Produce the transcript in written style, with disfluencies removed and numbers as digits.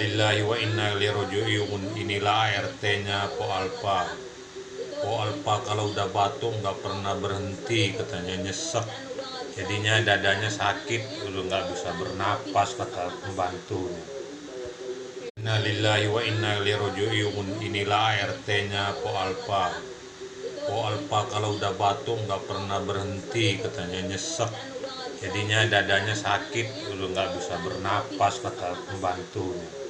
Innalillahi wa inna ilaihi raji'un. Inilah ART-nya Po Alpa. Po Alpa kalau udah batuk nggak pernah berhenti, katanya nyesek. Jadinya dadanya sakit, udah nggak bisa bernapas, kata pembantunya. Innalillahi wa inna ilaihi raji'un. Inilah ART-nya Po Alpa. Po Alpa kalau udah batuk nggak pernah berhenti, katanya nyesek. Jadinya dadanya sakit, udah nggak bisa bernapas, kata pembantunya.